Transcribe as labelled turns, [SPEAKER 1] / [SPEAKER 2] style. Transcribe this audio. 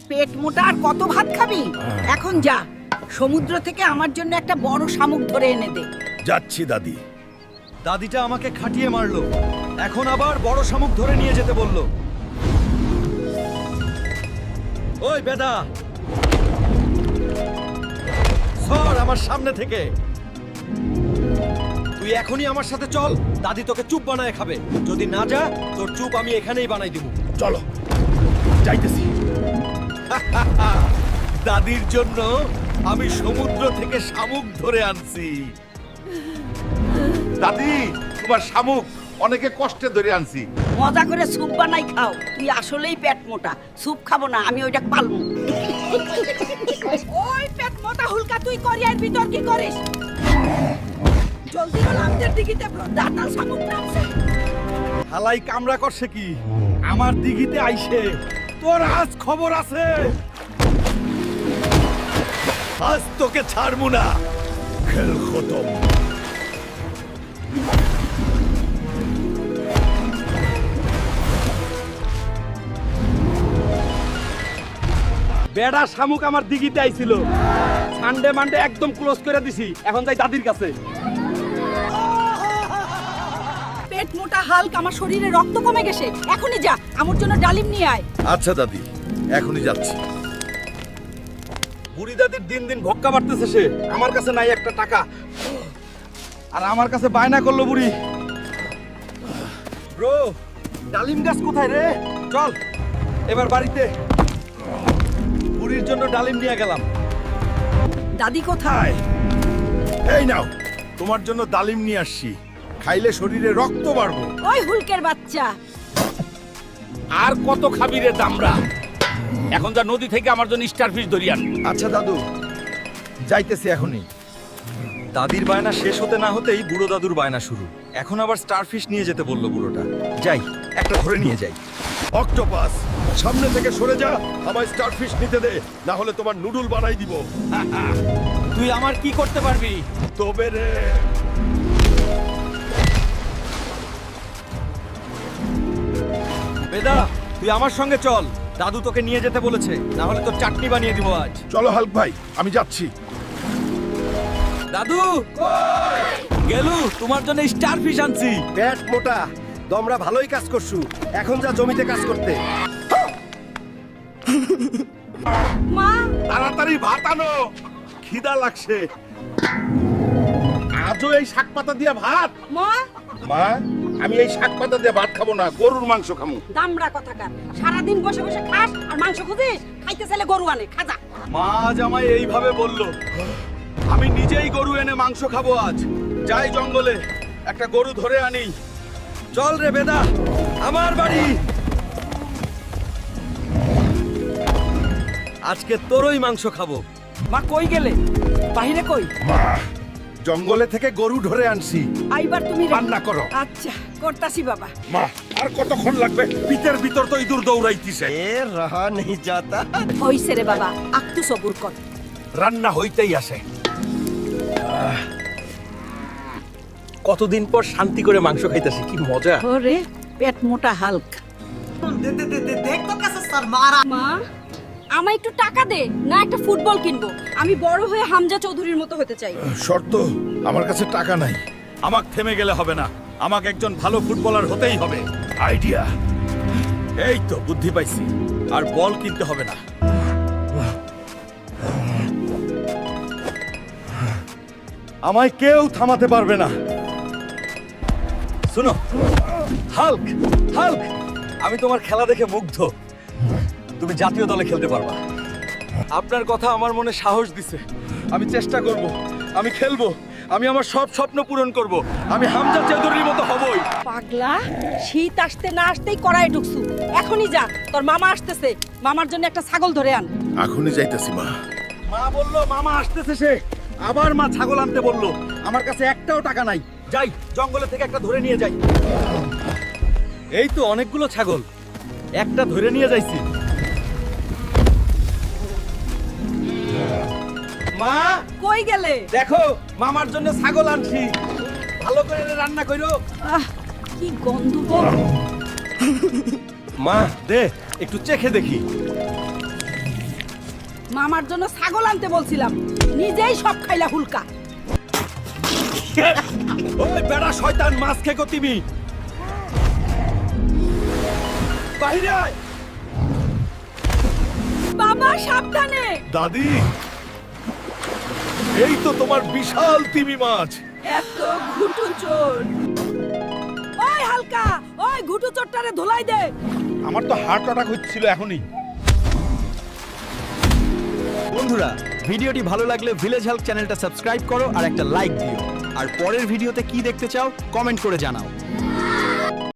[SPEAKER 1] পেট মোটা আর কত ভাত খাবি? এখন যা, সমুদ্র থেকে আমার জন্য একটা বড় শামুক ধরে এনে দে।
[SPEAKER 2] যাচ্ছি দাদি।
[SPEAKER 3] দাদিটা আমাকে খাটিয়ে মারলো, এখন আবার বড় শামুক ধরে নিয়ে যেতে বললো। ওই বেদা, সর আমার সামনে থেকে। তুই এখনই আমার সাথে চল, দাদি তোকে চুপ বানায় খাবে। যদি না যা, তোর চুপ আমি এখানেই বানাই দিব।
[SPEAKER 2] চলো, যাইতেছি। দাদির জন্য আমি সমুদ্র থেকে শামুক ধরে আনছি।
[SPEAKER 4] দাদি, তোমার শামুক অনেকে কষ্টে ধরে আনছি।
[SPEAKER 1] মজা করে স্যুপ বানাই খাও। তুই আসলেই পেট মোটা, স্যুপ খাবো না, আমি ওইটা পালমু। ওই পেট মোটা হুলকা, তুই করিয়ার ভিতর কি করিস? জলদি বল, আমাদের দিঘিতে দাঁতাল শামুক নামছে।
[SPEAKER 3] হালাই কামড়া করছে কি আমার দিঘিতে আইছে? তোর আজ খবর আছে।
[SPEAKER 2] আজ তোকে ছাড়বো না। খেল খতম।
[SPEAKER 3] বেড়া শামুক আমার দিঘিতে আইছিল, সানডে মানডে একদম ক্লোজ করে দিছি। এখন যাই দাদির কাছে।
[SPEAKER 1] পেট মোটা হালক, আমার শরীরে রক্ত কমে গেছে। এখনই যা, আমার জন্য ডালিম নিয়ে আয়।
[SPEAKER 2] আচ্ছা দাদি, এখনই যাচ্ছি।
[SPEAKER 3] বুড়ি দাদির দিন দিন ভক্কা বাড়তেছে। সে আমার কাছে নাই একটা টাকা, আর আমার কাছে বায়না করলো বুড়ি। ব্রো, ডালিম গাছ কোথায় রে? চল এবার বাড়িতে। বুড়ির জন্য ডালিম নিয়ে গেলাম।
[SPEAKER 1] দাদি কোথায়?
[SPEAKER 2] এই নাও, তোমার জন্য ডালিম নিয়ে আসছি। খাইলে শরীরে রক্ত বাড়বো।
[SPEAKER 1] ওই হুলকের বাচ্চা,
[SPEAKER 4] আর কত খাবি রে দামড়া? এখন যা নদী থেকে আমার জন্য স্টারফিশ ধরিয়ান।
[SPEAKER 3] আচ্ছা দাদু, যাইতেছি এখনই। দাদির বায়না শেষ হতে না হতেই বুড়ো দাদুর বায়না শুরু। এখন আবার স্টারফিশ নিয়ে যেতে বললো বুড়োটা। যাই, একটা ধরে নিয়ে যাই।
[SPEAKER 2] অক্টোপাস, সামনে থেকে সরে যা। আমায় স্টারফিশ নিতে দে, না হলে তোমার নুডল বানাই দিব।
[SPEAKER 3] তুই আমার কি করতে পারবি?
[SPEAKER 2] তবে রে।
[SPEAKER 3] বেদা, তুই আমার সঙ্গে চল। দাদু তোকে নিয়ে যেতে বলেছে, না হলে তোর চাটনি বানিয়ে দিব আজ।
[SPEAKER 2] চলো হাল্ক ভাই, আমি যাচ্ছি।
[SPEAKER 3] দাদু গেলু, তোমার জন্য স্টারফিশ আনছি। পেট মোটা, তোমরা ভালোই কাজ করছু। এখন যা জমিতে কাজ করতে।
[SPEAKER 1] মা,
[SPEAKER 2] তাড়াতাড়ি ভাত আনো, খিদা লাগছে।
[SPEAKER 4] আজও এই শাক পাতা দিয়ে ভাত?
[SPEAKER 1] মা,
[SPEAKER 4] মা, আমি এই শাক পাতা দিয়ে ভাত খাবো না, গরুর মাংস খাবো।
[SPEAKER 1] দামড়া কথাকার। সারাদিন বসে বসে খাস আর মাংস খুঁজিস? খাইতে চাইলে গরু আনে, খাজা।
[SPEAKER 3] মা আজ আমায় এইভাবে বলল। আমি নিজেই গরু এনে মাংস খাবো আজ। যাই জঙ্গলে, একটা গরু ধরে আনি। চল রে বেদা, আমার বাড়ি। আজকে তোরই মাংস খাবো।
[SPEAKER 1] মা কই গেলে? বাহিরে কই?
[SPEAKER 2] মা, জঙ্গলে থেকে গরু ধরে আনছি।
[SPEAKER 1] আইবার তুমি
[SPEAKER 2] রান্না করো।
[SPEAKER 1] আচ্ছা, করতাছি বাবা।
[SPEAKER 2] মা, আর কতক্ষণ লাগবে? পিতের ভিতর তো ইঁদুর দৌড়াইতিছে।
[SPEAKER 3] রহা নেই যাতা।
[SPEAKER 1] হইছে রে বাবা, আকটু সবুর কর।
[SPEAKER 2] রান্না হইতেই আসে।
[SPEAKER 3] কতদিন পর শান্তি করে মাংস খাইতেছি, কি মজা।
[SPEAKER 1] ওরে পেট মোটা হালক। মা, আমায় একটু টাকা দে, না একটা ফুটবল কিনবো। আমি বড় হয়ে হামজা চৌধুরীর মতো হতে চাই।
[SPEAKER 2] শর্ত, আমার কাছে টাকা নাই। আমাকে থেমে গেলে হবে না, আমাকে একজন ভালো ফুটবলার হতেই হবে। আইডিয়া, এই তো বুদ্ধি পাইছি। আর বল কিনতে হবে না।
[SPEAKER 3] আমায় কেউ থামাতে পারবে না। শোনো হাল্ক, হাল্ক, আমি তোমার খেলা দেখে মুগ্ধ। তুমি জাতীয় দলে খেলতে পারবা। আপনার কথা আমার মনে সাহস দিছে। আমি চেষ্টা করব, আমি খেলবো, আমি আমার সব স্বপ্ন পূরণ করব। আমি হামজা চৌধুরীর মতো হবই।
[SPEAKER 1] পাগলা, শীত আসতে না আসতেই কড়াই ঢুকছু। এখনই যা, তোর মামা আসতেছে। মামার জন্য একটা ছাগল ধরে আন।
[SPEAKER 2] এখনই যাইতেছি মা।
[SPEAKER 3] মা বললো মামা আসতেছে সে। আবার মা ছাগল আনতে বললো। আমার কাছে একটাও টাকা নাই। যাই, জঙ্গলে থেকে একটা ধরে নিয়ে যাই। এই তো অনেকগুলো ছাগল, একটা ধরে নিয়ে যাইছি। মা
[SPEAKER 1] কই গেলে?
[SPEAKER 3] দেখো, মামার জন্য ছাগল আনছি। ভালো করে রান্না কইরো।
[SPEAKER 1] আহ, কি গন্ধ গো।
[SPEAKER 3] মা দে, একটু চেখে দেখি।
[SPEAKER 1] মামার জন্য ছাগল আনতে বলছিলাম, নিজেই সব খাইলা হুলকা।
[SPEAKER 3] ওই বেড়া শয়তান, মাছ খেকো তুমি। বাইরে আয়।
[SPEAKER 1] বাবা সাবধানে।
[SPEAKER 2] দাদি, এই তো তোমার বিশাল তিমি মাছ।
[SPEAKER 1] এত ঘুটু চোর। ওই হালকা, ওই ঘুটু চোরটারে ধুলাই দে।
[SPEAKER 2] আমার তো হার্ট অ্যাটাক হচ্ছিল এখনই।
[SPEAKER 5] বন্ধুরা, ভিডিওটি ভালো লাগলে ভিলেজ হেল্প চ্যানেলটা সাবস্ক্রাইব করো আর একটা লাইক দিও। আর পরের ভিডিওতে কি দেখতে চাও কমেন্ট করে জানাও।